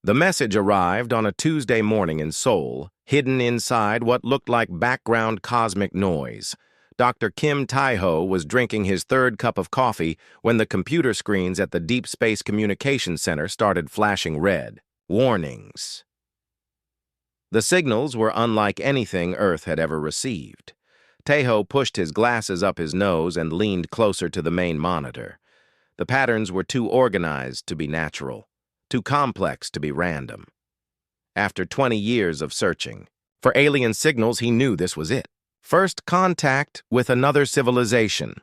The message arrived on a Tuesday morning in Seoul, hidden inside what looked like background cosmic noise. Dr. Kim Tae-ho was drinking his third cup of coffee when the computer screens at the Deep Space Communications Center started flashing red. Warnings. The signals were unlike anything Earth had ever received. Tae-ho pushed his glasses up his nose and leaned closer to the main monitor. The patterns were too organized to be natural, too complex to be random. After 20 years of searching for alien signals, he knew this was it. First contact with another civilization.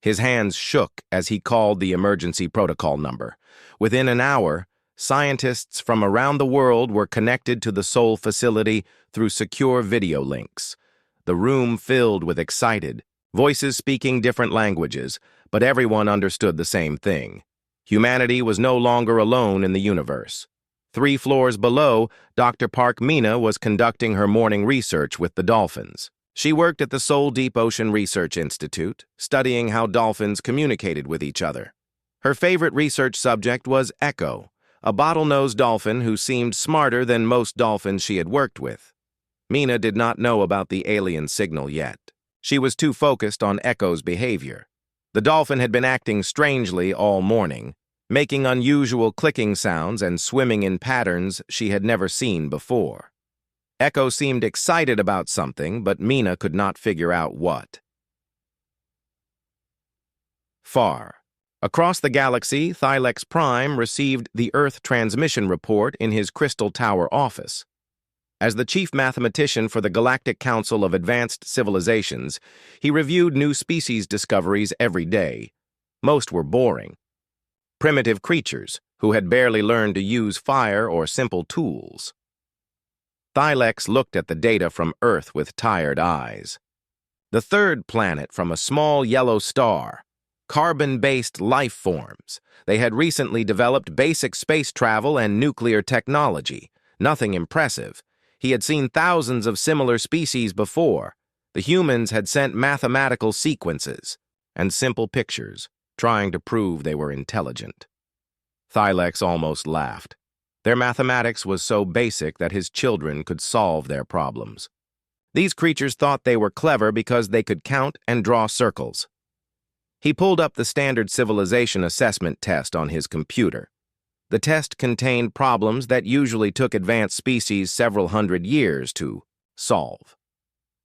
His hands shook as he called the emergency protocol number. Within an hour, scientists from around the world were connected to the Seoul facility through secure video links. The room filled with excited voices speaking different languages, but everyone understood the same thing. Humanity was no longer alone in the universe. 3 floors below, Dr. Park Mina was conducting her morning research with the dolphins. She worked at the Seoul Deep Ocean Research Institute, studying how dolphins communicated with each other. Her favorite research subject was Echo, a bottlenose dolphin who seemed smarter than most dolphins she had worked with. Mina did not know about the alien signal yet. She was too focused on Echo's behavior. The dolphin had been acting strangely all morning, making unusual clicking sounds and swimming in patterns she had never seen before. Echo seemed excited about something, but Mina could not figure out what. Far. Across the galaxy, Thylex Prime received the Earth transmission report in his Crystal Tower office. As the chief mathematician for the Galactic Council of Advanced Civilizations, he reviewed new species discoveries every day. Most were boring. Primitive creatures who had barely learned to use fire or simple tools. Thylex looked at the data from Earth with tired eyes. The third planet from a small yellow star. Carbon-based life forms. They had recently developed basic space travel and nuclear technology. Nothing impressive. He had seen thousands of similar species before. The humans had sent mathematical sequences and simple pictures, trying to prove they were intelligent. Thylex almost laughed. Their mathematics was so basic that his children could solve their problems. These creatures thought they were clever because they could count and draw circles. He pulled up the standard civilization assessment test on his computer. The test contained problems that usually took advanced species several hundred years to solve.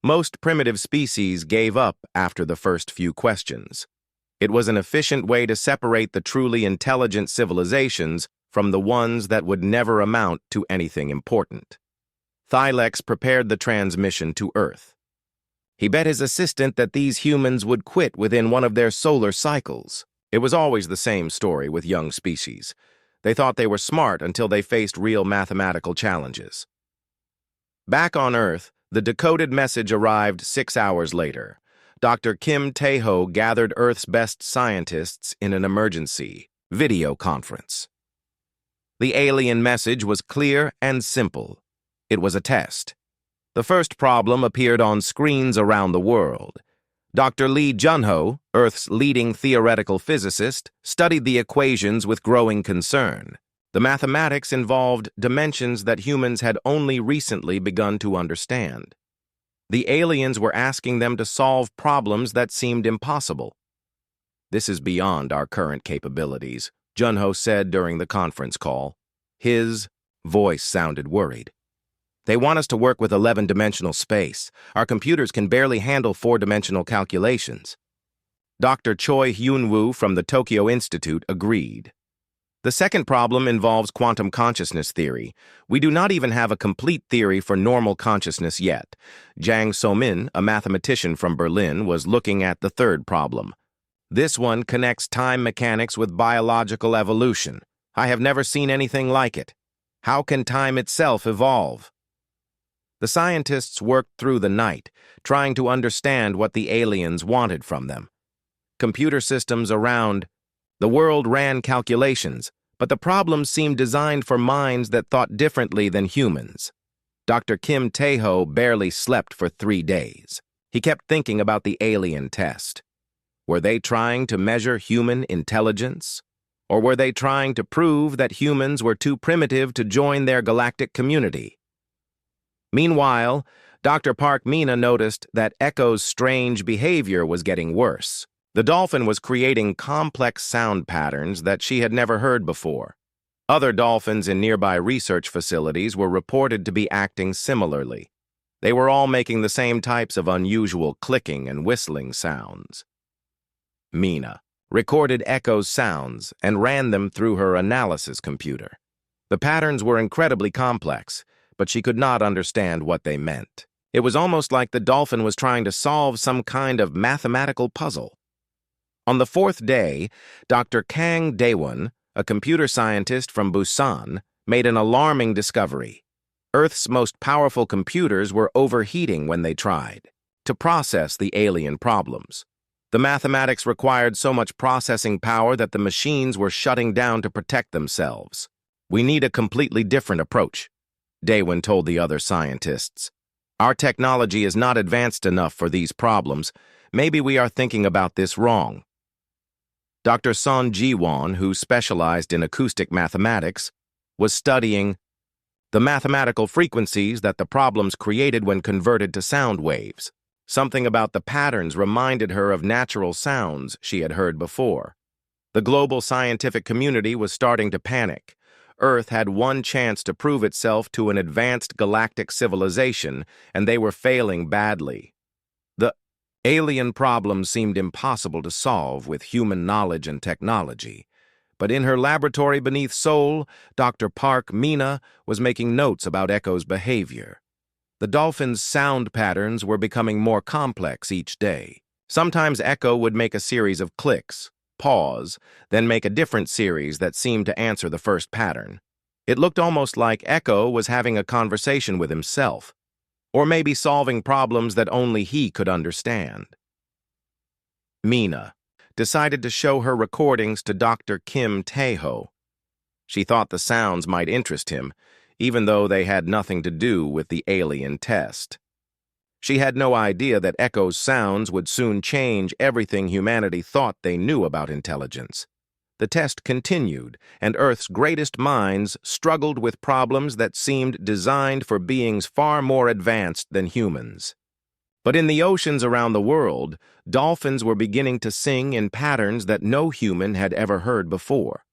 Most primitive species gave up after the first few questions. It was an efficient way to separate the truly intelligent civilizations from the ones that would never amount to anything important. Thylex prepared the transmission to Earth. He bet his assistant that these humans would quit within one of their solar cycles. It was always the same story with young species. They thought they were smart until they faced real mathematical challenges. Back on Earth, the decoded message arrived 6 hours later. Dr. Kim Tae-ho gathered Earth's best scientists in an emergency video conference. The alien message was clear and simple. It was a test. The first problem appeared on screens around the world. Dr. Lee Junho, Earth's leading theoretical physicist, studied the equations with growing concern. The mathematics involved dimensions that humans had only recently begun to understand. The aliens were asking them to solve problems that seemed impossible. "This is beyond our current capabilities," Junho said during the conference call. His voice sounded worried. "They want us to work with 11-dimensional space. Our computers can barely handle 4-dimensional calculations." Dr. Choi Hyun-woo from the Tokyo Institute agreed. "The second problem involves quantum consciousness theory. We do not even have a complete theory for normal consciousness yet." Jang So-min, a mathematician from Berlin, was looking at the third problem. "This one connects time mechanics with biological evolution. I have never seen anything like it. How can time itself evolve?" The scientists worked through the night, trying to understand what the aliens wanted from them. Computer systems around the world ran calculations, but the problems seemed designed for minds that thought differently than humans. Dr. Kim Tae-ho barely slept for 3 days. He kept thinking about the alien test. Were they trying to measure human intelligence? Or were they trying to prove that humans were too primitive to join their galactic community? Meanwhile, Dr. Park Mina noticed that Echo's strange behavior was getting worse. The dolphin was creating complex sound patterns that she had never heard before. Other dolphins in nearby research facilities were reported to be acting similarly. They were all making the same types of unusual clicking and whistling sounds. Mina recorded Echo's sounds and ran them through her analysis computer. The patterns were incredibly complex, but she could not understand what they meant. It was almost like the dolphin was trying to solve some kind of mathematical puzzle. On the fourth day, Dr. Kang Daewon, a computer scientist from Busan, made an alarming discovery. Earth's most powerful computers were overheating when they tried to process the alien problems. The mathematics required so much processing power that the machines were shutting down to protect themselves. "We need a completely different approach," Daewon told the other scientists. "Our technology is not advanced enough for these problems. Maybe we are thinking about this wrong." Dr. Son Ji-won, who specialized in acoustic mathematics, was studying the mathematical frequencies that the problems created when converted to sound waves. Something about the patterns reminded her of natural sounds she had heard before. The global scientific community was starting to panic. Earth had one chance to prove itself to an advanced galactic civilization, and they were failing badly. The alien problem seemed impossible to solve with human knowledge and technology. But in her laboratory beneath Seoul, Dr. Park Mina was making notes about Echo's behavior. The dolphin's sound patterns were becoming more complex each day. Sometimes Echo would make a series of clicks, pause, then make a different series that seemed to answer the first pattern. It looked almost like Echo was having a conversation with himself, or maybe solving problems that only he could understand. Mina decided to show her recordings to Dr. Kim Tae-ho. She thought the sounds might interest him, even though they had nothing to do with the alien test. She had no idea that Echo's sounds would soon change everything humanity thought they knew about intelligence. The test continued, and Earth's greatest minds struggled with problems that seemed designed for beings far more advanced than humans. But in the oceans around the world, dolphins were beginning to sing in patterns that no human had ever heard before.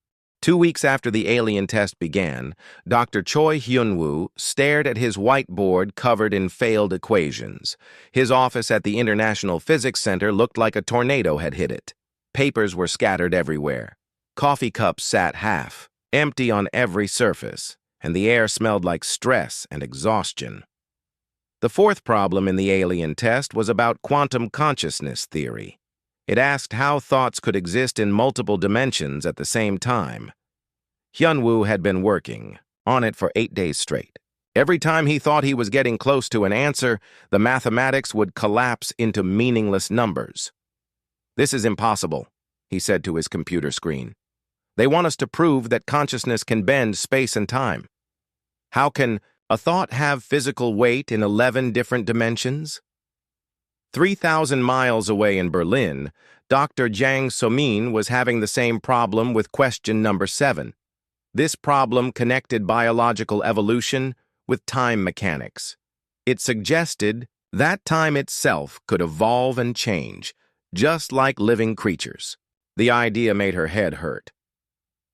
2 weeks after the alien test began, Dr. Choi Hyun-woo stared at his whiteboard covered in failed equations. His office at the International Physics Center looked like a tornado had hit it. Papers were scattered everywhere. Coffee cups sat half, empty on every surface, and the air smelled like stress and exhaustion. The fourth problem in the alien test was about quantum consciousness theory. It asked how thoughts could exist in multiple dimensions at the same time. Hyun-woo had been working on it for 8 days straight. Every time he thought he was getting close to an answer, the mathematics would collapse into meaningless numbers. "This is impossible," he said to his computer screen. "They want us to prove that consciousness can bend space and time. How can a thought have physical weight in 11 different dimensions?" 3,000 miles away in Berlin, Dr. Jang So-min was having the same problem with question number 7. This problem connected biological evolution with time mechanics. It suggested that time itself could evolve and change, just like living creatures. The idea made her head hurt.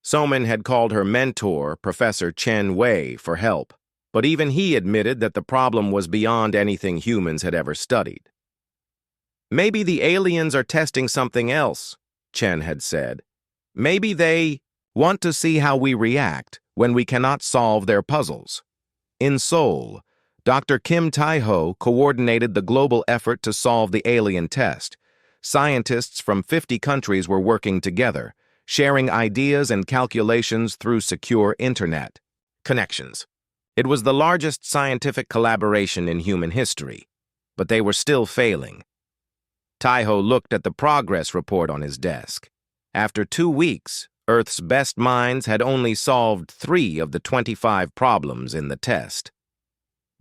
So-min had called her mentor, Professor Chen Wei, for help, but even he admitted that the problem was beyond anything humans had ever studied. "Maybe the aliens are testing something else," Chen had said. "Maybe they want to see how we react when we cannot solve their puzzles." In Seoul, Dr. Kim Tae-ho coordinated the global effort to solve the alien test. Scientists from 50 countries were working together, sharing ideas and calculations through secure internet connections. It was the largest scientific collaboration in human history, but they were still failing. Tae-ho looked at the progress report on his desk. After 2 weeks, Earth's best minds had only solved 3 of the 25 problems in the test.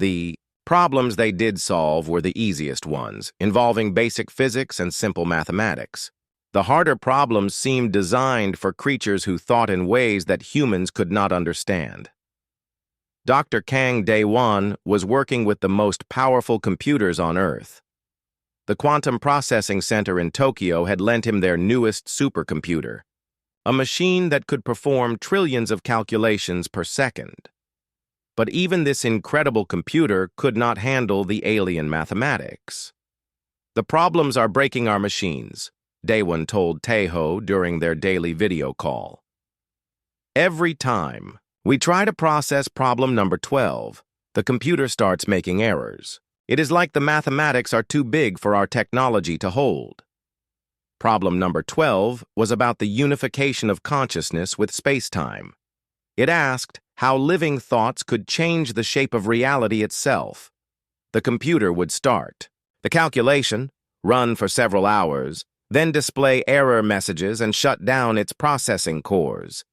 The problems they did solve were the easiest ones, involving basic physics and simple mathematics. The harder problems seemed designed for creatures who thought in ways that humans could not understand. Dr. Kang Dae-won was working with the most powerful computers on Earth. The Quantum Processing Center in Tokyo had lent him their newest supercomputer, a machine that could perform trillions of calculations per second. But even this incredible computer could not handle the alien mathematics. "The problems are breaking our machines," Daewon told Taeho during their daily video call. "Every time we try to process problem number 12, the computer starts making errors. It is like the mathematics are too big for our technology to hold." Problem number 12 was about the unification of consciousness with space-time. It asked how living thoughts could change the shape of reality itself. The computer would start the calculation, run for several hours, then display error messages and shut down its processing cores.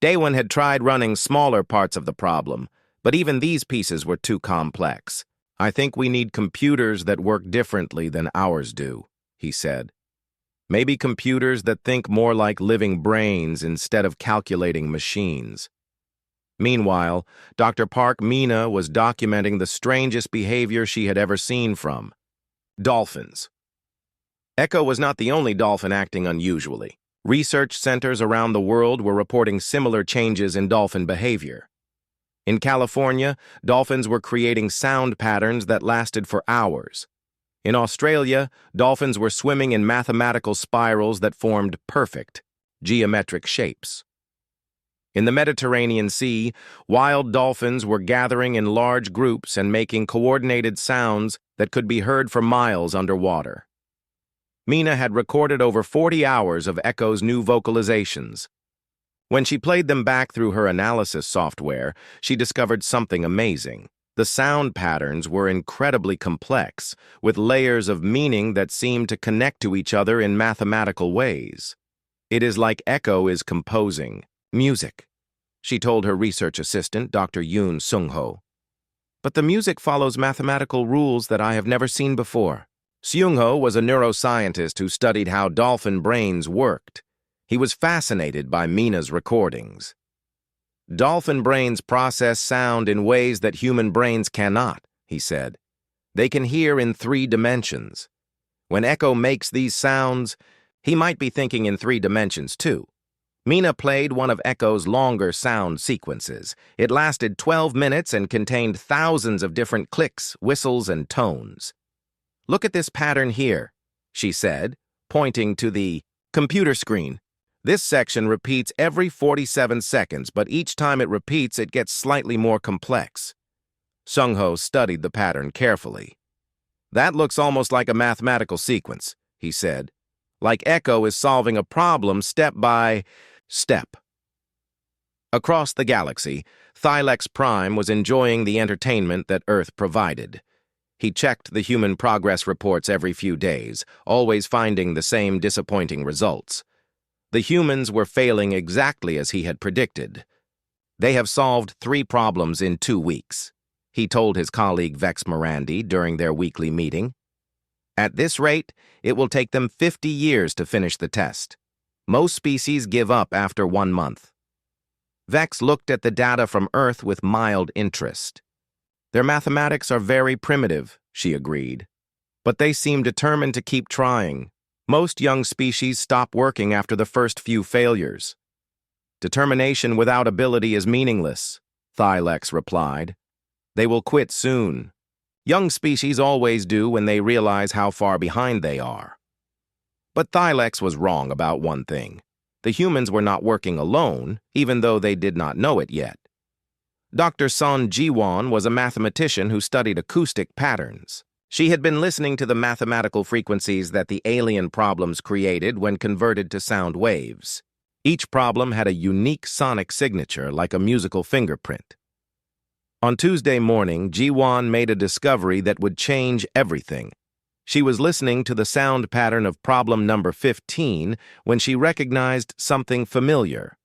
Daewon had tried running smaller parts of the problem, but even these pieces were too complex. "I think we need computers that work differently than ours do," he said. "Maybe computers that think more like living brains instead of calculating machines." Meanwhile, Dr. Park Mina was documenting the strangest behavior she had ever seen from dolphins. Echo was not the only dolphin acting unusually. Research centers around the world were reporting similar changes in dolphin behavior. In California, dolphins were creating sound patterns that lasted for hours. In Australia, dolphins were swimming in mathematical spirals that formed perfect, geometric shapes. In the Mediterranean Sea, wild dolphins were gathering in large groups and making coordinated sounds that could be heard for miles underwater. Mina had recorded over 40 hours of Echo's new vocalizations. When she played them back through her analysis software, she discovered something amazing. The sound patterns were incredibly complex, with layers of meaning that seemed to connect to each other in mathematical ways. "It is like Echo is composing music," she told her research assistant, Dr. Yoon Sung-ho. "But the music follows mathematical rules that I have never seen before." Seung-ho was a neuroscientist who studied how dolphin brains worked. He was fascinated by Mina's recordings. "Dolphin brains process sound in ways that human brains cannot," he said. "They can hear in 3 dimensions. When Echo makes these sounds, he might be thinking in 3 dimensions too." Mina played one of Echo's longer sound sequences. It lasted 12 minutes and contained thousands of different clicks, whistles, and tones. "Look at this pattern here," she said, pointing to the computer screen. "This section repeats every 47 seconds, but each time it repeats, it gets slightly more complex." Sung-ho studied the pattern carefully. "That looks almost like a mathematical sequence," he said. "Like Echo is solving a problem step by step." Across the galaxy, Thylex Prime was enjoying the entertainment that Earth provided. He checked the human progress reports every few days, always finding the same disappointing results. The humans were failing exactly as he had predicted. "They have solved 3 problems in 2 weeks," he told his colleague Vex Morandi during their weekly meeting. "At this rate, it will take them 50 years to finish the test. Most species give up after 1 month." Vex looked at the data from Earth with mild interest. "Their mathematics are very primitive," she agreed. "But they seem determined to keep trying. Most young species stop working after the first few failures." "Determination without ability is meaningless," Thylex replied. "They will quit soon. Young species always do when they realize how far behind they are." But Thylex was wrong about one thing. The humans were not working alone, even though they did not know it yet. Dr. Son Ji-won was a mathematician who studied acoustic patterns. She had been listening to the mathematical frequencies that the alien problems created when converted to sound waves. Each problem had a unique sonic signature like a musical fingerprint. On Tuesday morning, Ji-won made a discovery that would change everything. She was listening to the sound pattern of problem number 15 when she recognized something familiar.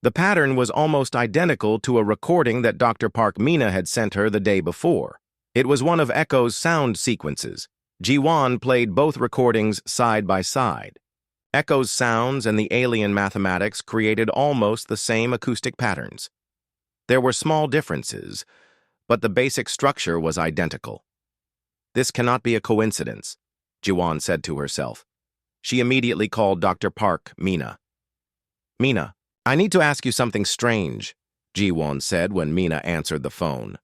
The pattern was almost identical to a recording that Dr. Park Mina had sent her the day before. It was one of Echo's sound sequences. Ji-won played both recordings side by side. Echo's sounds and the alien mathematics created almost the same acoustic patterns. There were small differences, but the basic structure was identical. This cannot be a coincidence, Jiwan said to herself. She immediately called Dr. Park, Mina. Mina, I need to ask you something strange, Jiwon said when Mina answered the phone.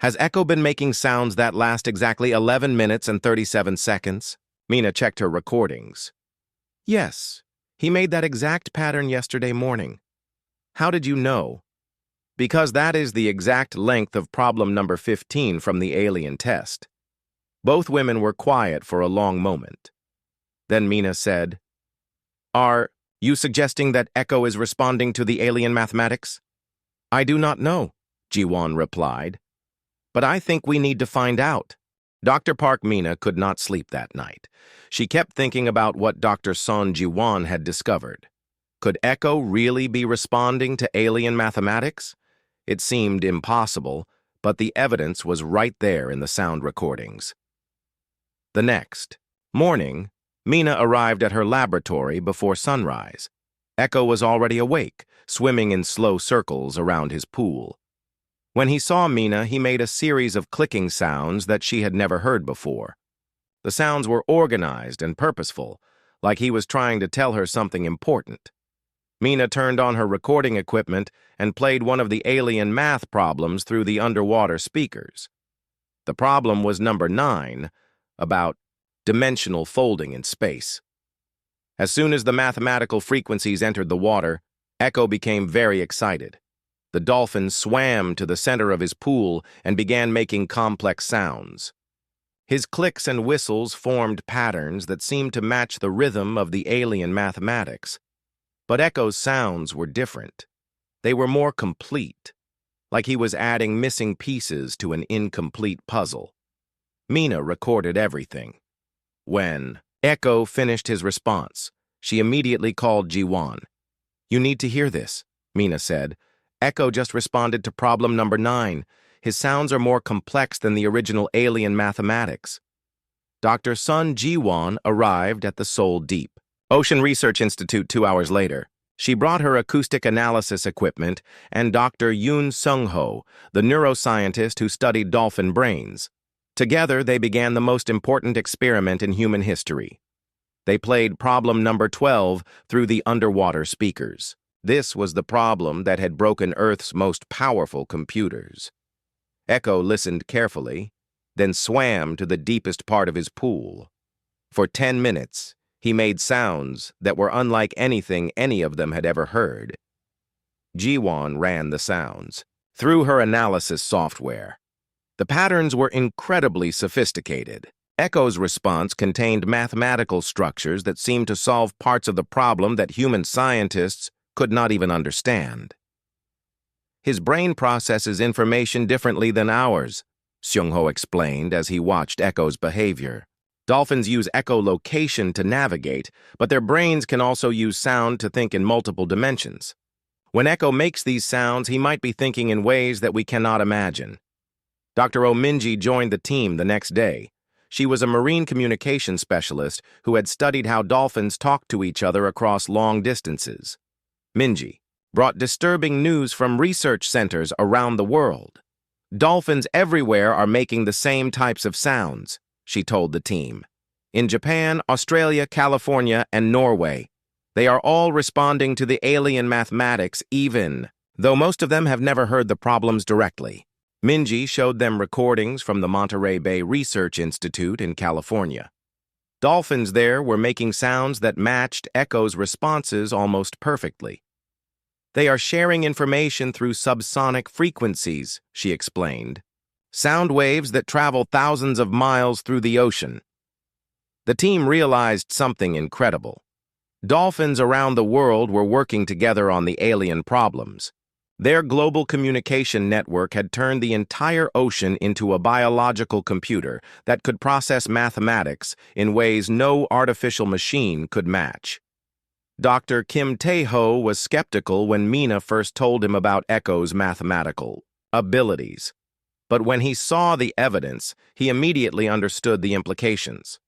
Has Echo been making sounds that last exactly 11 minutes and 37 seconds? Mina checked her recordings. Yes, he made that exact pattern yesterday morning. How did you know? Because that is the exact length of problem number 15 from the alien test. Both women were quiet for a long moment. Then Mina said, Are you suggesting that Echo is responding to the alien mathematics? I do not know, Jiwon replied. But I think we need to find out. Dr. Park Mina could not sleep that night. She kept thinking about what Dr. Son Jiwon had discovered. Could Echo really be responding to alien mathematics? It seemed impossible, but the evidence was right there in the sound recordings. The next morning, Mina arrived at her laboratory before sunrise. Echo was already awake, swimming in slow circles around his pool. When he saw Mina, he made a series of clicking sounds that she had never heard before. The sounds were organized and purposeful, like he was trying to tell her something important. Mina turned on her recording equipment and played one of the alien math problems through the underwater speakers. The problem was number 9, about dimensional folding in space. As soon as the mathematical frequencies entered the water, Echo became very excited. The dolphin swam to the center of his pool and began making complex sounds. His clicks and whistles formed patterns that seemed to match the rhythm of the alien mathematics. But Echo's sounds were different. They were more complete, like he was adding missing pieces to an incomplete puzzle. Mina recorded everything. When Echo finished his response, she immediately called Jiwon. You need to hear this, Mina said. Echo just responded to problem number 9. His sounds are more complex than the original alien mathematics. Dr. Sun Jiwon arrived at the Seoul Deep Ocean Research Institute 2 hours later. She brought her acoustic analysis equipment and Dr. Yoon Sung-ho, the neuroscientist who studied dolphin brains. Together, they began the most important experiment in human history. They played problem number 12 through the underwater speakers. This was the problem that had broken Earth's most powerful computers. Echo listened carefully, then swam to the deepest part of his pool. For 10 minutes, he made sounds that were unlike anything any of them had ever heard. Jiwon ran the sounds through her analysis software. The patterns were incredibly sophisticated. Echo's response contained mathematical structures that seemed to solve parts of the problem that human scientists could not even understand. His brain processes information differently than ours, Seung-ho explained as he watched Echo's behavior. Dolphins use echolocation to navigate, but their brains can also use sound to think in multiple dimensions. When Echo makes these sounds, he might be thinking in ways that we cannot imagine. Dr. Oh Minji joined the team the next day. She was a marine communication specialist who had studied how dolphins talk to each other across long distances. Minji brought disturbing news from research centers around the world. Dolphins everywhere are making the same types of sounds, she told the team. In Japan, Australia, California, and Norway, they are all responding to the alien mathematics even though most of them have never heard the problems directly. Minji showed them recordings from the Monterey Bay Research Institute in California. Dolphins there were making sounds that matched Echo's responses almost perfectly. They are sharing information through subsonic frequencies, she explained. Sound waves that travel thousands of miles through the ocean. The team realized something incredible. Dolphins around the world were working together on the alien problems. Their global communication network had turned the entire ocean into a biological computer that could process mathematics in ways no artificial machine could match. Dr. Kim Tae-ho was skeptical when Mina first told him about Echo's mathematical abilities. But when he saw the evidence, he immediately understood the implications.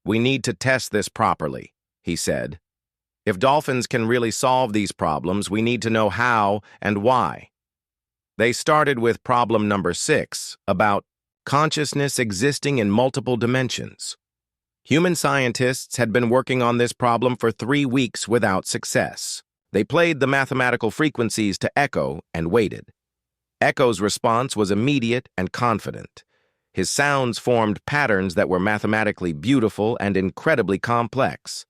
We need to test this properly, he said. If dolphins can really solve these problems, we need to know how and why. They started with problem number 6, about consciousness existing in multiple dimensions. Human scientists had been working on this problem for 3 weeks without success. They played the mathematical frequencies to Echo and waited. Echo's response was immediate and confident. His sounds formed patterns that were mathematically beautiful and incredibly complex.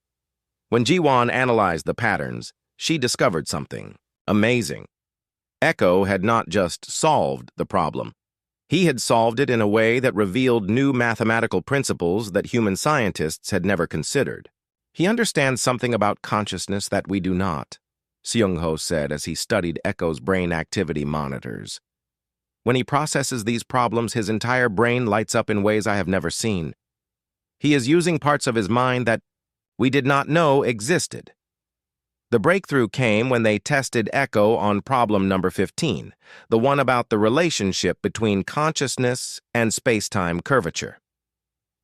When Jiwan analyzed the patterns, she discovered something amazing. Echo had not just solved the problem. He had solved it in a way that revealed new mathematical principles that human scientists had never considered. He understands something about consciousness that we do not, Seung-ho said as he studied Echo's brain activity monitors. When he processes these problems, his entire brain lights up in ways I have never seen. He is using parts of his mind that we did not know existed. The breakthrough came when they tested Echo on problem number 15, the one about the relationship between consciousness and space-time curvature.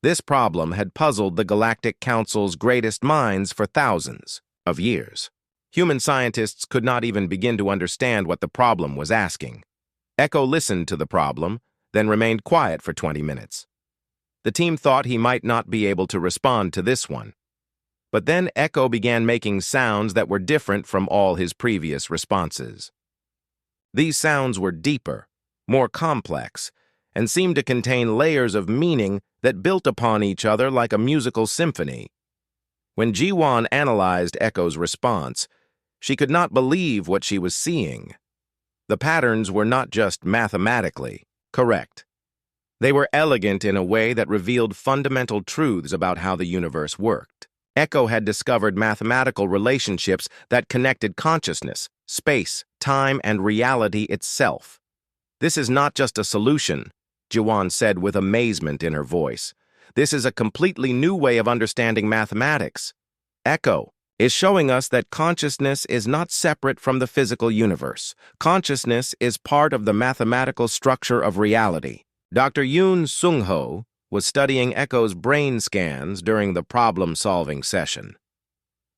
This problem had puzzled the Galactic Council's greatest minds for thousands of years. Human scientists could not even begin to understand what the problem was asking. Echo listened to the problem, then remained quiet for 20 minutes. The team thought he might not be able to respond to this one. But then Echo began making sounds that were different from all his previous responses. These sounds were deeper, more complex, and seemed to contain layers of meaning that built upon each other like a musical symphony. When Jiwan analyzed Echo's response, she could not believe what she was seeing. The patterns were not just mathematically correct. They were elegant in a way that revealed fundamental truths about how the universe worked. Echo had discovered mathematical relationships that connected consciousness, space, time, and reality itself. This is not just a solution, Jiwan said with amazement in her voice. This is a completely new way of understanding mathematics. Echo is showing us that consciousness is not separate from the physical universe. Consciousness is part of the mathematical structure of reality. Dr. Yoon Sung-ho was studying Echo's brain scans during the problem-solving session.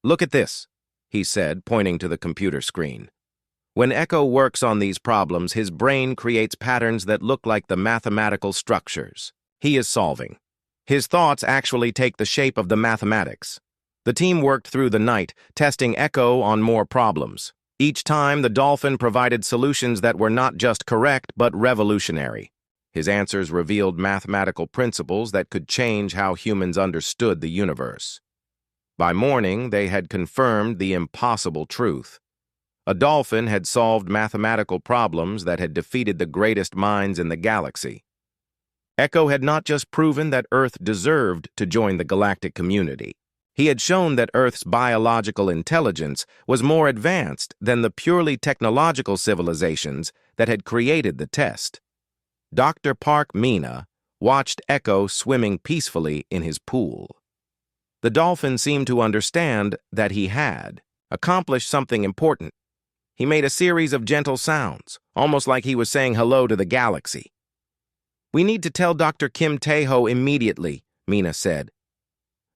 "Look at this," he said, pointing to the computer screen. When Echo works on these problems, his brain creates patterns that look like the mathematical structures he is solving. His thoughts actually take the shape of the mathematics. The team worked through the night, testing Echo on more problems. Each time, the Dolphin provided solutions that were not just correct, but revolutionary. His answers revealed mathematical principles that could change how humans understood the universe. By morning, they had confirmed the impossible truth. A dolphin had solved mathematical problems that had defeated the greatest minds in the galaxy. Echo had not just proven that Earth deserved to join the galactic community. He had shown that Earth's biological intelligence was more advanced than the purely technological civilizations that had created the test. Dr. Park Mina watched Echo swimming peacefully in his pool. The dolphin seemed to understand that he had accomplished something important. He made a series of gentle sounds, almost like he was saying hello to the galaxy. "We need to tell Dr. Kim Tae-ho immediately," Mina said.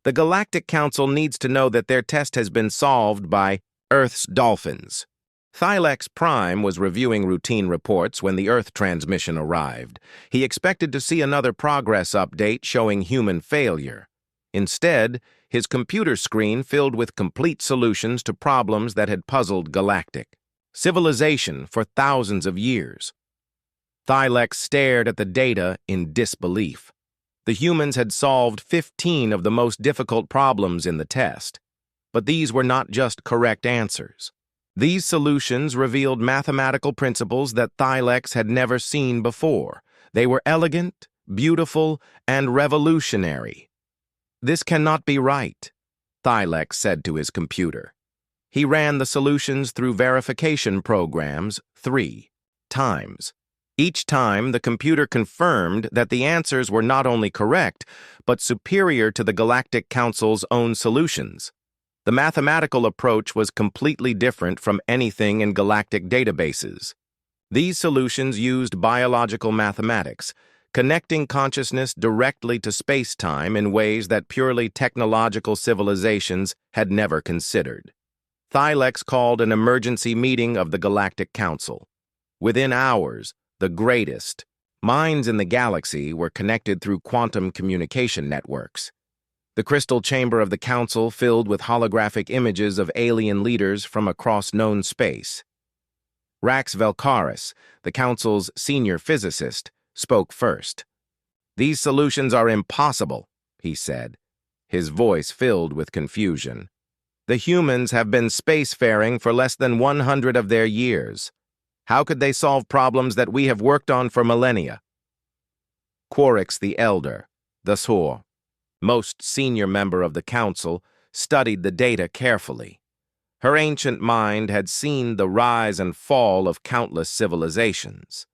"The Galactic Council needs to know that their test has been solved by Earth's dolphins." Thylex Prime was reviewing routine reports when the Earth transmission arrived. He expected to see another progress update showing human failure. Instead, his computer screen filled with complete solutions to problems that had puzzled galactic civilization for thousands of years. Thylex stared at the data in disbelief. The humans had solved 15 of the most difficult problems in the test. But these were not just correct answers. These solutions revealed mathematical principles that Thylex had never seen before. They were elegant, beautiful, and revolutionary. "This cannot be right," Thylex said to his computer. He ran the solutions through verification programs 3 times. Each time, the computer confirmed that the answers were not only correct, but superior to the Galactic Council's own solutions. The mathematical approach was completely different from anything in galactic databases. These solutions used biological mathematics, connecting consciousness directly to space-time in ways that purely technological civilizations had never considered. Thylex called an emergency meeting of the Galactic Council. Within hours, the greatest minds in the galaxy were connected through quantum communication networks. The crystal chamber of the council filled with holographic images of alien leaders from across known space. Rax Velkaris, the council's senior physicist, spoke first. "These solutions are impossible," he said, his voice filled with confusion. "The humans have been spacefaring for less than 100 of their years. How could they solve problems that we have worked on for millennia?" Quarix the Elder, the Thor, most senior member of the council, studied the data carefully. Her ancient mind had seen the rise and fall of countless civilizations.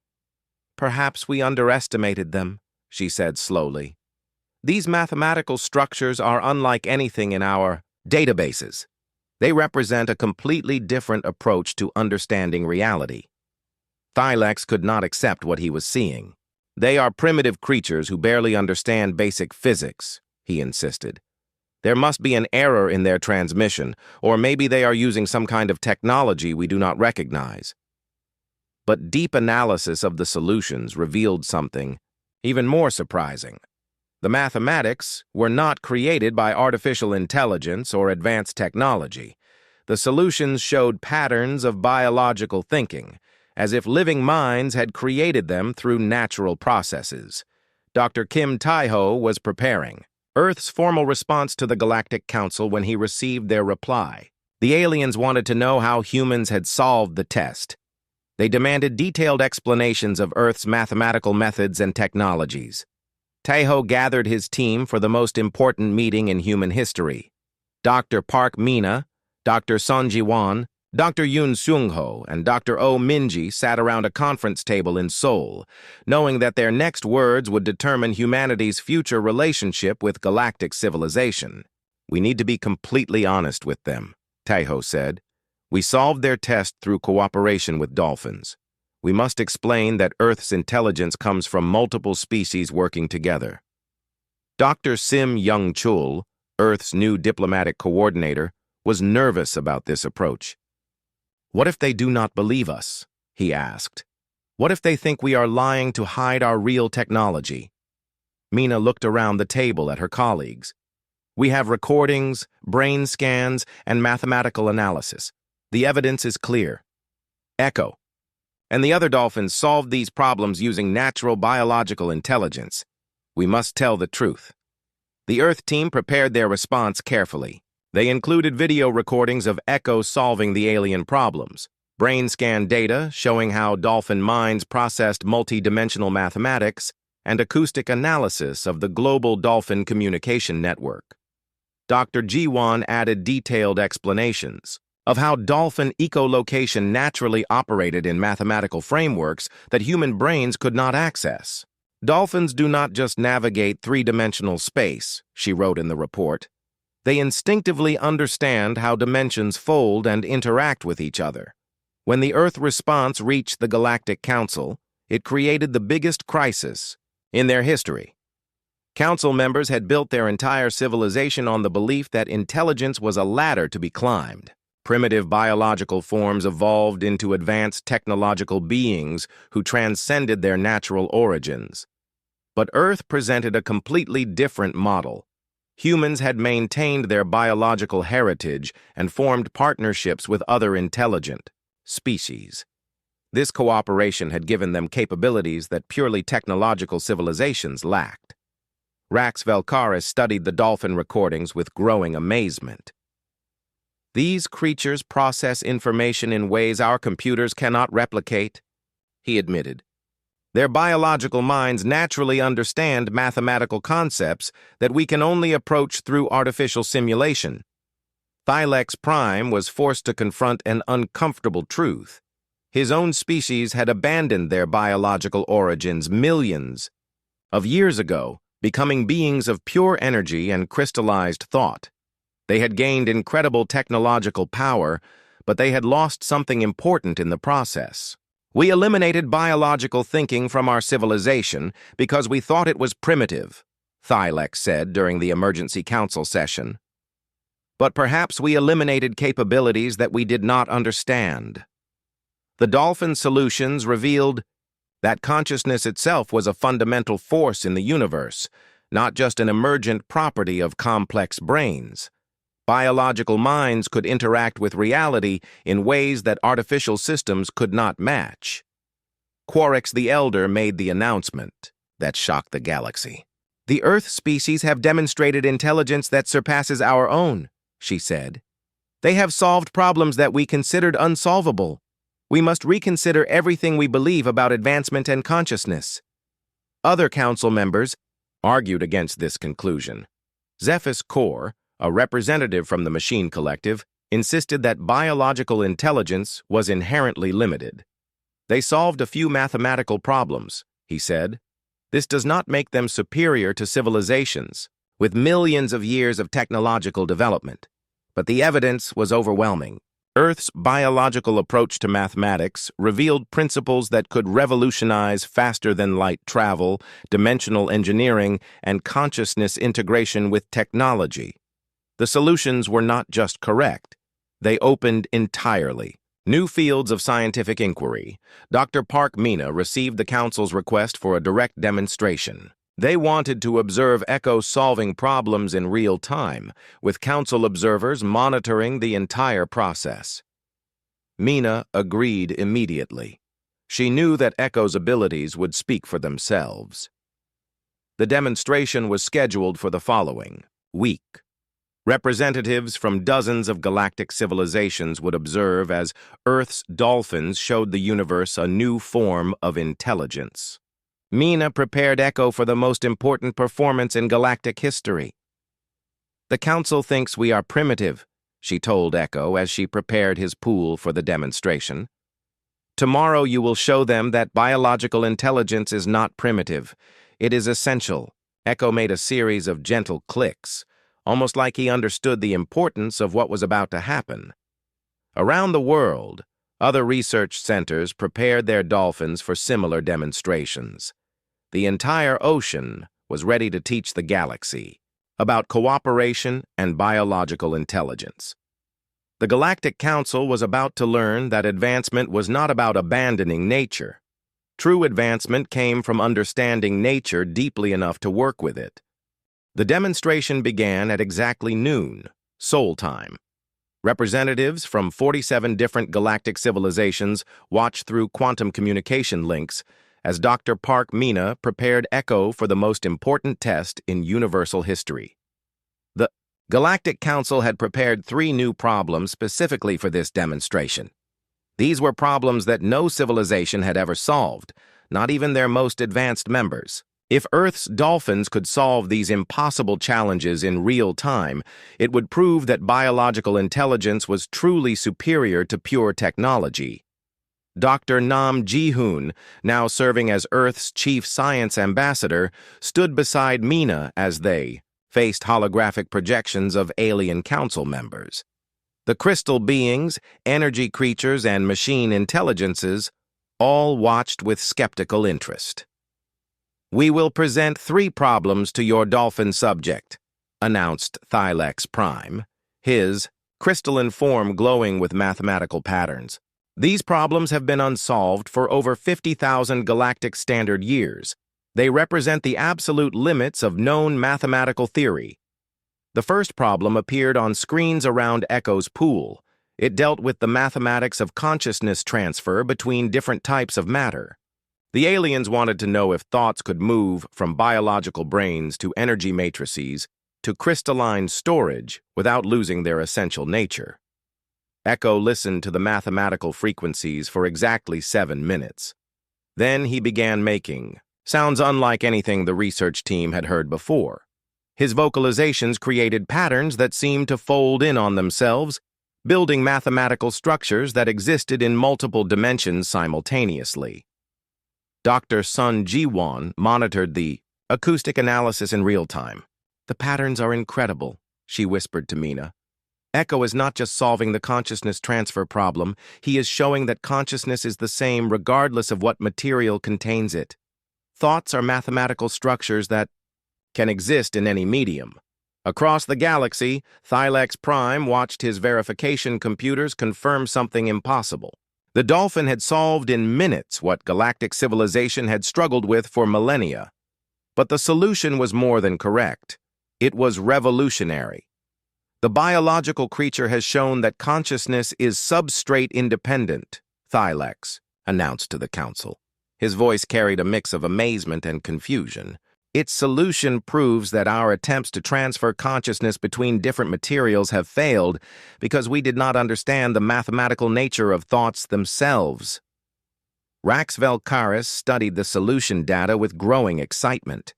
"Perhaps we underestimated them," she said slowly. "These mathematical structures are unlike anything in our databases. They represent a completely different approach to understanding reality." Thylex could not accept what he was seeing. "They are primitive creatures who barely understand basic physics," he insisted. "There must be an error in their transmission, or maybe they are using some kind of technology we do not recognize." But deep analysis of the solutions revealed something even more surprising. The mathematics were not created by artificial intelligence or advanced technology. The solutions showed patterns of biological thinking, as if living minds had created them through natural processes. Dr. Kim Taiho was preparing Earth's formal response to the Galactic Council when he received their reply. The aliens wanted to know how humans had solved the test. They demanded detailed explanations of Earth's mathematical methods and technologies. Taiho gathered his team for the most important meeting in human history. Dr. Park Mina, Dr. Son Ji-won, Dr. Yoon Seung-ho, and Dr. Oh Min-ji sat around a conference table in Seoul, knowing that their next words would determine humanity's future relationship with galactic civilization. "We need to be completely honest with them," Taiho said. "We solved their test through cooperation with dolphins. We must explain that Earth's intelligence comes from multiple species working together." Dr. Sim Young-chul, Earth's new diplomatic coordinator, was nervous about this approach. "What if they do not believe us?" he asked. "What if they think we are lying to hide our real technology?" Mina looked around the table at her colleagues. "We have recordings, brain scans, and mathematical analysis. The evidence is clear. Echo and the other dolphins solved these problems using natural biological intelligence. We must tell the truth." The Earth team prepared their response carefully. They included video recordings of Echo solving the alien problems, brain scan data showing how dolphin minds processed multi-dimensional mathematics, and acoustic analysis of the global dolphin communication network. Dr. Ji-won added detailed explanations of how dolphin echolocation naturally operated in mathematical frameworks that human brains could not access. "Dolphins do not just navigate three-dimensional space," she wrote in the report. "They instinctively understand how dimensions fold and interact with each other. When the Earth response reached the Galactic Council, it created the biggest crisis in their history. Council members had built their entire civilization on the belief that intelligence was a ladder to be climbed. Primitive biological forms evolved into advanced technological beings who transcended their natural origins. But Earth presented a completely different model. Humans had maintained their biological heritage and formed partnerships with other intelligent species. This cooperation had given them capabilities that purely technological civilizations lacked. Rax Velkaris studied the dolphin recordings with growing amazement. "These creatures process information in ways our computers cannot replicate," he admitted. "Their biological minds naturally understand mathematical concepts that we can only approach through artificial simulation." Thylex Prime was forced to confront an uncomfortable truth. His own species had abandoned their biological origins millions of years ago, becoming beings of pure energy and crystallized thought. They had gained incredible technological power, but they had lost something important in the process. "We eliminated biological thinking from our civilization because we thought it was primitive," Thylex said during the emergency council session. But perhaps we eliminated capabilities that we did not understand. The Dolphin solutions revealed that consciousness itself was a fundamental force in the universe, not just an emergent property of complex brains. Biological minds could interact with reality in ways that artificial systems could not match. Orcs the Elder made the announcement that shocked the galaxy. "The Earth species have demonstrated intelligence that surpasses our own," she said. "They have solved problems that we considered unsolvable. We must reconsider everything we believe about advancement and consciousness." Other council members argued against this conclusion. Zephys Kor, a representative from the Machine Collective, insisted that biological intelligence was inherently limited. "They solved a few mathematical problems," he said. "This does not make them superior to civilizations, with millions of years of technological development." But the evidence was overwhelming. Earth's biological approach to mathematics revealed principles that could revolutionize faster-than-light travel, dimensional engineering, and consciousness integration with technology. The solutions were not just correct. They opened entirely new fields of scientific inquiry. Dr. Park Mina received the Council's request for a direct demonstration. They wanted to observe Echo solving problems in real time, with Council observers monitoring the entire process. Mina agreed immediately. She knew that Echo's abilities would speak for themselves. The demonstration was scheduled for the following week. Representatives from dozens of galactic civilizations would observe as Earth's dolphins showed the universe a new form of intelligence. Mina prepared Echo for the most important performance in galactic history. "The Council thinks we are primitive," she told Echo as she prepared his pool for the demonstration. "Tomorrow you will show them that biological intelligence is not primitive. It is essential." Echo made a series of gentle clicks, almost like he understood the importance of what was about to happen. Around the world, other research centers prepared their dolphins for similar demonstrations. The entire ocean was ready to teach the galaxy about cooperation and biological intelligence. The Galactic Council was about to learn that advancement was not about abandoning nature. True advancement came from understanding nature deeply enough to work with it. The demonstration began at exactly noon, Seoul time. Representatives from 47 different galactic civilizations watched through quantum communication links as Dr. Park Mina prepared Echo for the most important test in universal history. The Galactic Council had prepared 3 new problems specifically for this demonstration. These were problems that no civilization had ever solved, not even their most advanced members. If Earth's dolphins could solve these impossible challenges in real time, it would prove that biological intelligence was truly superior to pure technology. Dr. Nam Ji-hoon, now serving as Earth's chief science ambassador, stood beside Mina as they faced holographic projections of alien council members. The crystal beings, energy creatures, and machine intelligences all watched with skeptical interest. "We will present 3 problems to your dolphin subject," announced Thylex Prime, his crystalline form glowing with mathematical patterns. "These problems have been unsolved for over 50,000 galactic standard years. They represent the absolute limits of known mathematical theory." The first problem appeared on screens around Echo's pool. It dealt with the mathematics of consciousness transfer between different types of matter. The aliens wanted to know if thoughts could move from biological brains to energy matrices to crystalline storage without losing their essential nature. Echo listened to the mathematical frequencies for exactly 7 minutes. Then he began making sounds unlike anything the research team had heard before. His vocalizations created patterns that seemed to fold in on themselves, building mathematical structures that existed in multiple dimensions simultaneously. Dr. Sun Ji-won monitored the acoustic analysis in real time. "The patterns are incredible," she whispered to Mina. "Echo is not just solving the consciousness transfer problem, he is showing that consciousness is the same regardless of what material contains it. Thoughts are mathematical structures that can exist in any medium. Across the galaxy, Thylex Prime watched his verification computers confirm something impossible. The Dolphin had solved in minutes what galactic civilization had struggled with for millennia. But the solution was more than correct. It was revolutionary. The biological creature has shown that consciousness is substrate independent, Thylex announced to the Council. His voice carried a mix of amazement and confusion. Its solution proves that our attempts to transfer consciousness between different materials have failed because we did not understand the mathematical nature of thoughts themselves. Rax Velkaris studied the solution data with growing excitement.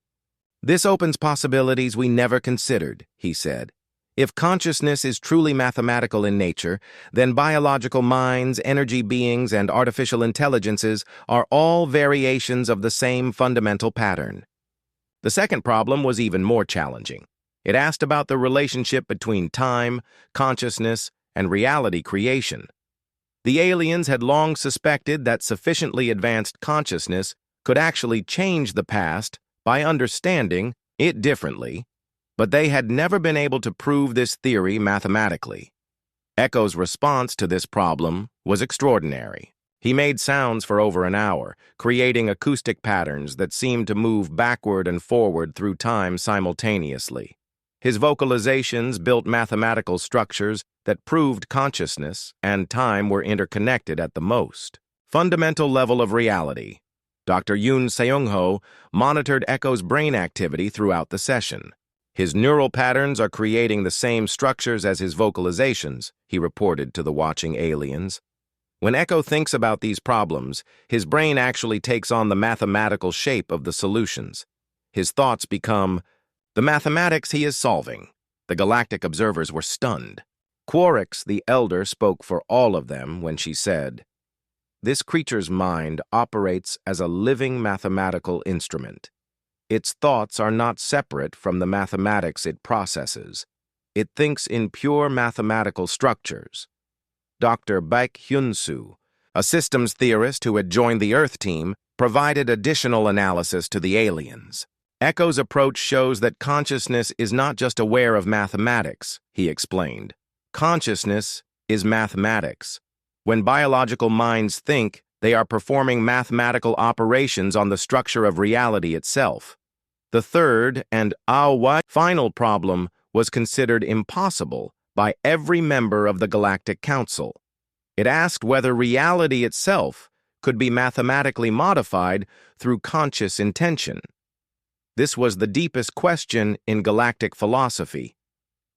This opens possibilities we never considered, he said. If consciousness is truly mathematical in nature, then biological minds, energy beings, and artificial intelligences are all variations of the same fundamental pattern. The second problem was even more challenging. It asked about the relationship between time, consciousness, and reality creation. The aliens had long suspected that sufficiently advanced consciousness could actually change the past by understanding it differently, but they had never been able to prove this theory mathematically. Echo's response to this problem was extraordinary. He made sounds for over an hour, creating acoustic patterns that seemed to move backward and forward through time simultaneously. His vocalizations built mathematical structures that proved consciousness and time were interconnected at the most fundamental level of reality. Dr. Yoon Seung-ho monitored Echo's brain activity throughout the session. His neural patterns are creating the same structures as his vocalizations, he reported to the watching aliens. When Echo thinks about these problems, his brain actually takes on the mathematical shape of the solutions. His thoughts become the mathematics he is solving. The galactic observers were stunned. Orcs, the elder, spoke for all of them when she said, "This creature's mind operates as a living mathematical instrument. Its thoughts are not separate from the mathematics it processes. It thinks in pure mathematical structures." Dr. Baek Hyun-soo, a systems theorist who had joined the Earth team, provided additional analysis to the aliens. Echo's approach shows that consciousness is not just aware of mathematics, he explained. Consciousness is mathematics. When biological minds think, they are performing mathematical operations on the structure of reality itself. The third and final problem was considered impossible by every member of the Galactic Council. It asked whether reality itself could be mathematically modified through conscious intention. This was the deepest question in galactic philosophy.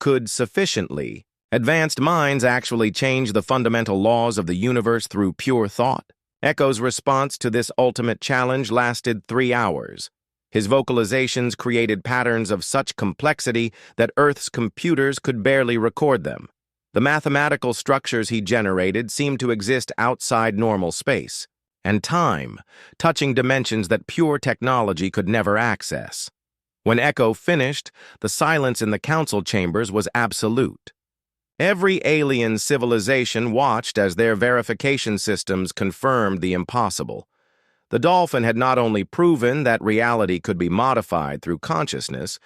Could sufficiently advanced minds actually change the fundamental laws of the universe through pure thought? Echo's response to this ultimate challenge lasted 3 hours. His vocalizations created patterns of such complexity that Earth's computers could barely record them. The mathematical structures he generated seemed to exist outside normal space and time, touching dimensions that pure technology could never access. When Echo finished, the silence in the council chambers was absolute. Every alien civilization watched as their verification systems confirmed the impossible. The Dolphin had not only proven that reality could be modified through consciousness,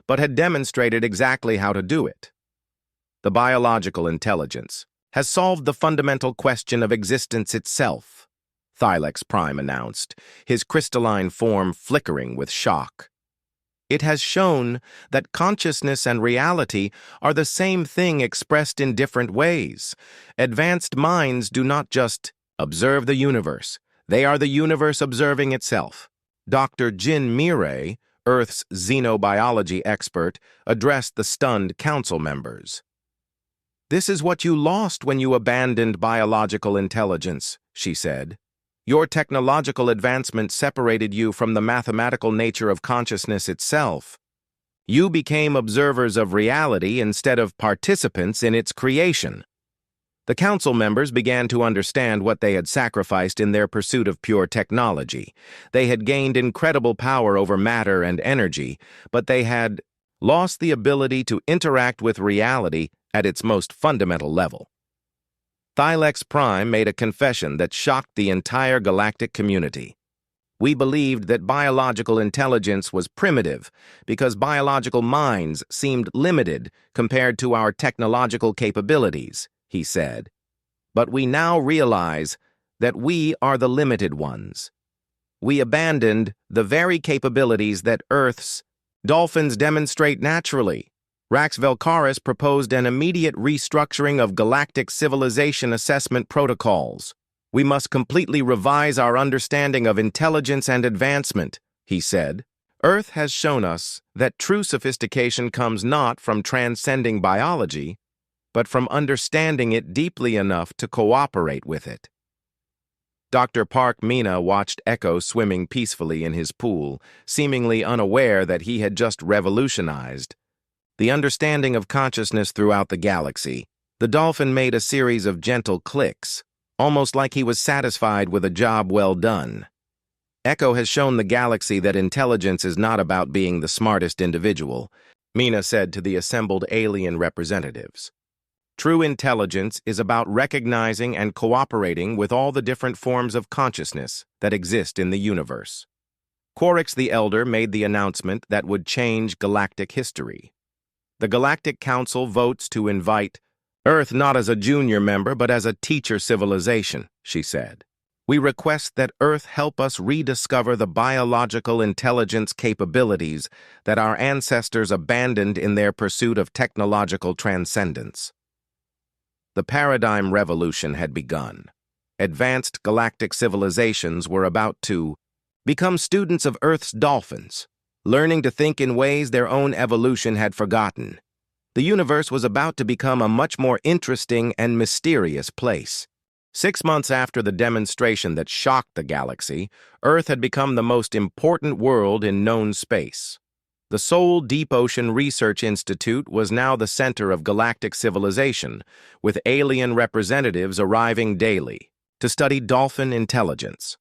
but had demonstrated exactly how to do it. The biological intelligence has solved the fundamental question of existence itself, Thylex Prime announced, his crystalline form flickering with shock. It has shown that consciousness and reality are the same thing expressed in different ways. Advanced minds do not just observe the universe. They are the universe observing itself. Dr. Jin Mirei, Earth's xenobiology expert, addressed the stunned council members. "This is what you lost when you abandoned biological intelligence," she said. "Your technological advancement separated you from the mathematical nature of consciousness itself. You became observers of reality instead of participants in its creation." The council members began to understand what they had sacrificed in their pursuit of pure technology. They had gained incredible power over matter and energy, but they had lost the ability to interact with reality at its most fundamental level. Thylex Prime made a confession that shocked the entire galactic community. We believed that biological intelligence was primitive because biological minds seemed limited compared to our technological capabilities, he said. But we now realize that we are the limited ones. We abandoned the very capabilities that Earth's dolphins demonstrate naturally. Rax Velcaris proposed an immediate restructuring of galactic civilization assessment protocols. We must completely revise our understanding of intelligence and advancement, he said. Earth has shown us that true sophistication comes not from transcending biology, but from understanding it deeply enough to cooperate with it. Dr. Park Meena watched Echo swimming peacefully in his pool, seemingly unaware that he had just revolutionized the understanding of consciousness throughout the galaxy. The dolphin made a series of gentle clicks, almost like he was satisfied with a job well done. Echo has shown the galaxy that intelligence is not about being the smartest individual, Meena said to the assembled alien representatives. True intelligence is about recognizing and cooperating with all the different forms of consciousness that exist in the universe. Quarix the Elder made the announcement that would change galactic history. The Galactic Council votes to invite Earth not as a junior member but as a teacher civilization, she said. We request that Earth help us rediscover the biological intelligence capabilities that our ancestors abandoned in their pursuit of technological transcendence. The paradigm revolution had begun. Advanced galactic civilizations were about to become students of Earth's dolphins, learning to think in ways their own evolution had forgotten. The universe was about to become a much more interesting and mysterious place. 6 months after the demonstration that shocked the galaxy, Earth had become the most important world in known space. The Seoul Deep Ocean Research Institute was now the center of galactic civilization, with alien representatives arriving daily to study dolphin intelligence.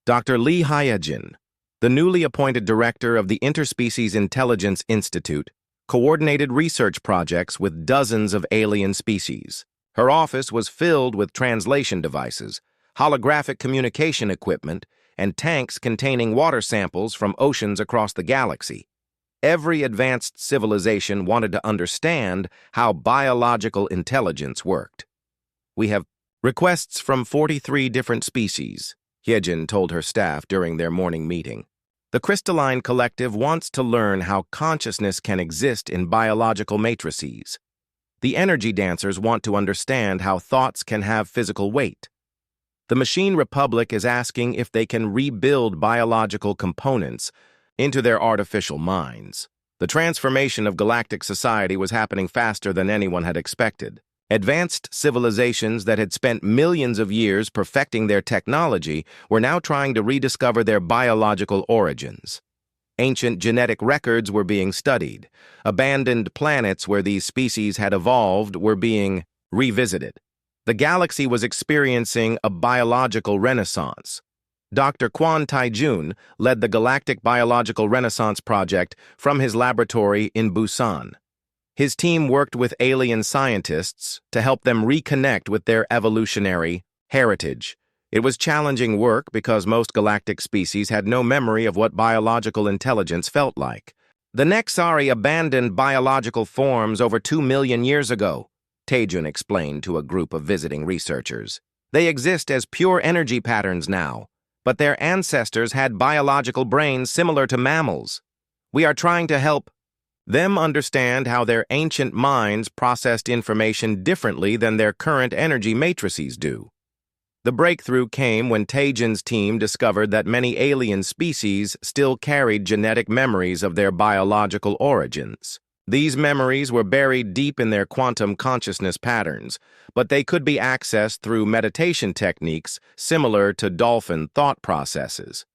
Dr. Lee Hyejin, the newly appointed director of the Interspecies Intelligence Institute, coordinated research projects with dozens of alien species. Her office was filled with translation devices, holographic communication equipment, and tanks containing water samples from oceans across the galaxy. Every advanced civilization wanted to understand how biological intelligence worked. We have requests from 43 different species, Hyejin told her staff during their morning meeting. The Crystalline Collective wants to learn how consciousness can exist in biological matrices. The Energy Dancers want to understand how thoughts can have physical weight. The Machine Republic is asking if they can rebuild biological components into their artificial minds. The transformation of galactic society was happening faster than anyone had expected. Advanced civilizations that had spent millions of years perfecting their technology were now trying to rediscover their biological origins. Ancient genetic records were being studied. Abandoned planets where these species had evolved were being revisited. The galaxy was experiencing a biological renaissance. Dr. Kwon Tae-jun led the Galactic Biological Renaissance Project from his laboratory in Busan. His team worked with alien scientists to help them reconnect with their evolutionary heritage. It was challenging work because most galactic species had no memory of what biological intelligence felt like. The Nexari abandoned biological forms over 2 million years ago, Tae-jun explained to a group of visiting researchers. They exist as pure energy patterns now, but their ancestors had biological brains similar to mammals. We are trying to help them understand how their ancient minds processed information differently than their current energy matrices do. The breakthrough came when Tae-jun's team discovered that many alien species still carried genetic memories of their biological origins. These memories were buried deep in their quantum consciousness patterns, but they could be accessed through meditation techniques similar to dolphin thought processes.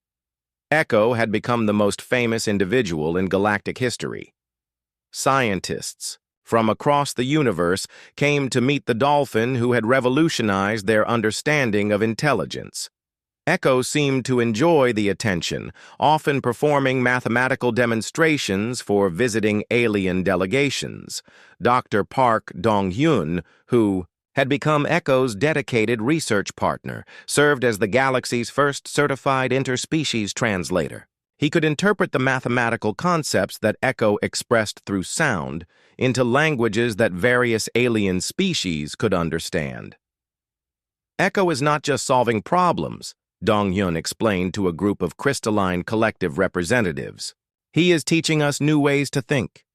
Echo had become the most famous individual in galactic history. Scientists from across the universe came to meet the dolphin who had revolutionized their understanding of intelligence. Echo seemed to enjoy the attention, often performing mathematical demonstrations for visiting alien delegations. Dr. Park Dong-hyun, who had become Echo's dedicated research partner, served as the galaxy's first certified interspecies translator. He could interpret the mathematical concepts that Echo expressed through sound into languages that various alien species could understand. Echo is not just solving problems, Dong-Hyun explained to a group of crystalline collective representatives. He is teaching us new ways to think.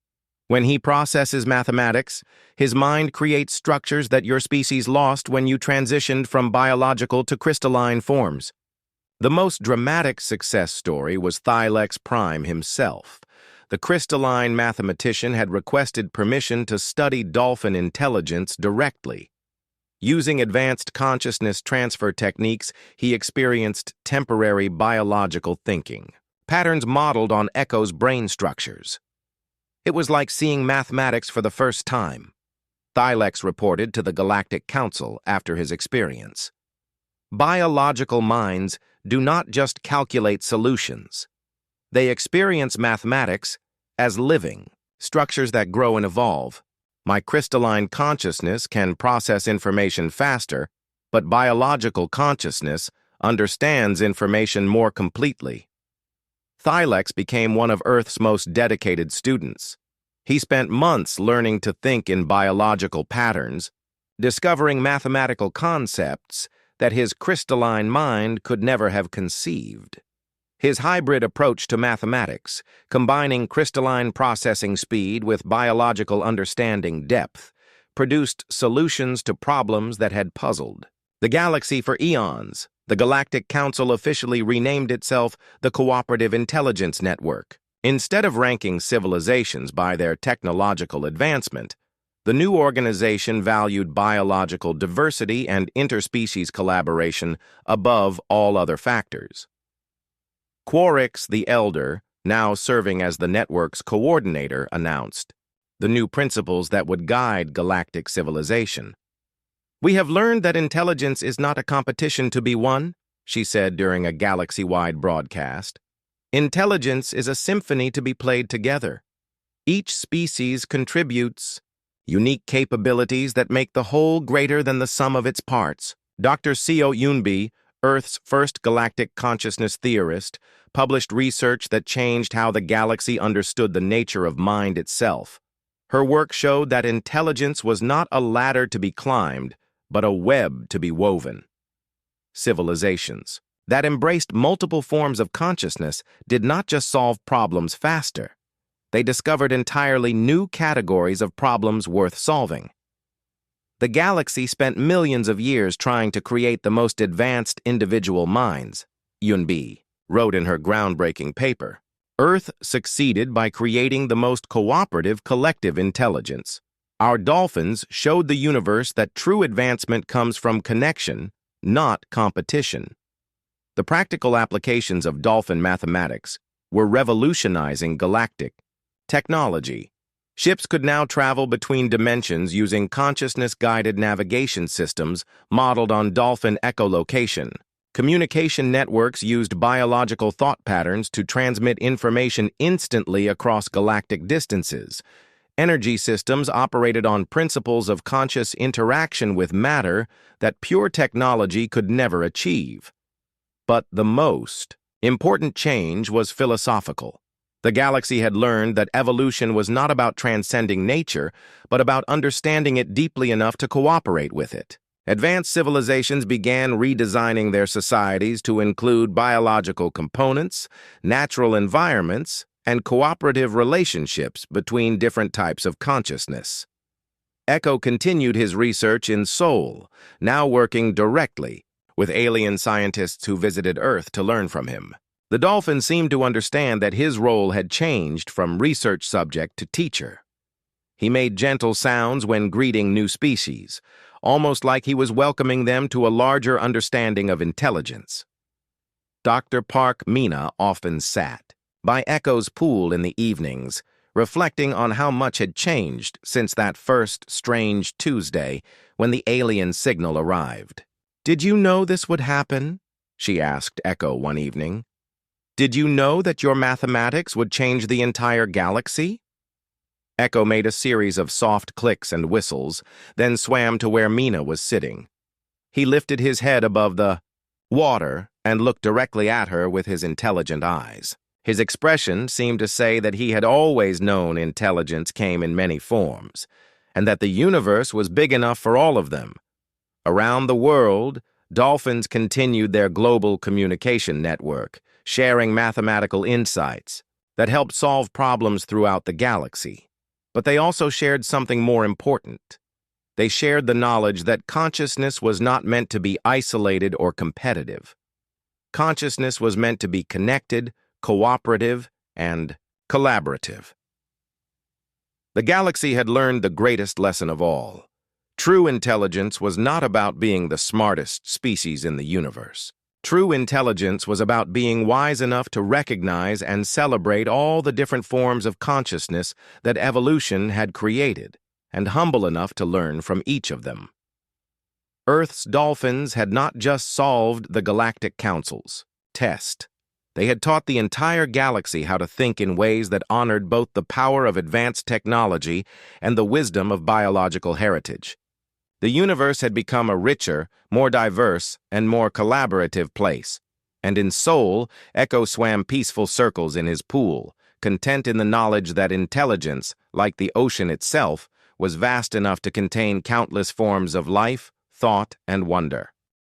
When he processes mathematics, his mind creates structures that your species lost when you transitioned from biological to crystalline forms. The most dramatic success story was Thylex Prime himself. The crystalline mathematician had requested permission to study Dolphin intelligence directly. Using advanced consciousness transfer techniques, he experienced temporary biological thinking, patterns modeled on Echo's brain structures. It was like seeing mathematics for the first time, Thylex reported to the Galactic Council after his experience. Biological minds do not just calculate solutions. They experience mathematics as living, structures that grow and evolve. My crystalline consciousness can process information faster, but biological consciousness understands information more completely. Thylex became one of Earth's most dedicated students. He spent months learning to think in biological patterns, discovering mathematical concepts that his crystalline mind could never have conceived. His hybrid approach to mathematics, combining crystalline processing speed with biological understanding depth, produced solutions to problems that had puzzled the galaxy for eons. The Galactic Council officially renamed itself the Cooperative Intelligence Network. Instead of ranking civilizations by their technological advancement, the new organization valued biological diversity and interspecies collaboration above all other factors. Orcs the Elder, now serving as the network's coordinator, announced the new principles that would guide galactic civilization. "We have learned that intelligence is not a competition to be won," she said during a galaxy-wide broadcast. "Intelligence is a symphony to be played together. Each species contributes unique capabilities that make the whole greater than the sum of its parts." Dr. Seo Yoonbi, Earth's first galactic consciousness theorist, published research that changed how the galaxy understood the nature of mind itself. Her work showed that intelligence was not a ladder to be climbed, but a web to be woven. Civilizations that embraced multiple forms of consciousness did not just solve problems faster. They discovered entirely new categories of problems worth solving. The galaxy spent millions of years trying to create the most advanced individual minds, Yoonbi wrote in her groundbreaking paper. Earth succeeded by creating the most cooperative collective intelligence. Our dolphins showed the universe that true advancement comes from connection, not competition. The practical applications of dolphin mathematics were revolutionizing galactic technology. Ships could now travel between dimensions using consciousness-guided navigation systems modeled on dolphin echolocation. Communication networks used biological thought patterns to transmit information instantly across galactic distances. Energy systems operated on principles of conscious interaction with matter that pure technology could never achieve. But the most important change was philosophical. The galaxy had learned that evolution was not about transcending nature, but about understanding it deeply enough to cooperate with it. Advanced civilizations began redesigning their societies to include biological components, natural environments, and cooperative relationships between different types of consciousness. Echo continued his research in Seoul, now working directly with alien scientists who visited Earth to learn from him. The dolphin seemed to understand that his role had changed from research subject to teacher. He made gentle sounds when greeting new species, almost like he was welcoming them to a larger understanding of intelligence. Dr. Park Mina often sat by Echo's pool in the evenings, reflecting on how much had changed since that first strange Tuesday when the alien signal arrived. "Did you know this would happen?" she asked Echo one evening. "Did you know that your mathematics would change the entire galaxy?" Echo made a series of soft clicks and whistles, then swam to where Mina was sitting. He lifted his head above the water and looked directly at her with his intelligent eyes. His expression seemed to say that he had always known intelligence came in many forms, and that the universe was big enough for all of them. Around the world, dolphins continued their global communication network, sharing mathematical insights that helped solve problems throughout the galaxy. But they also shared something more important. They shared the knowledge that consciousness was not meant to be isolated or competitive. Consciousness was meant to be connected, cooperative, and collaborative. The galaxy had learned the greatest lesson of all. True intelligence was not about being the smartest species in the universe. True intelligence was about being wise enough to recognize and celebrate all the different forms of consciousness that evolution had created, and humble enough to learn from each of them. Earth's dolphins had not just solved the Galactic Council's test. They had taught the entire galaxy how to think in ways that honored both the power of advanced technology and the wisdom of biological heritage. The universe had become a richer, more diverse, and more collaborative place, and in soul, Echo swam peaceful circles in his pool, content in the knowledge that intelligence, like the ocean itself, was vast enough to contain countless forms of life, thought, and wonder.